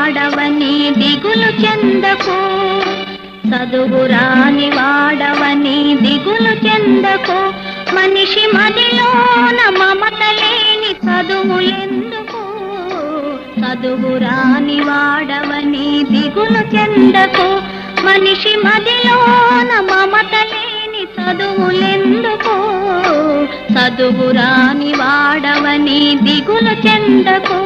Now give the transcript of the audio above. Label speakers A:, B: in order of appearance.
A: వాడవని దిగులు చెందకు, చదువురాని వాడవని దిగులు చెందకు. మనిషి మదిలోన మమత లేని చదువులెందుకు, చదువురాని వాడవని దిగులు చెందకు. మనిషి మదిలోన మమత లేని చదువులెందుకు, చదువురాని వాడవని దిగులు చెందకు.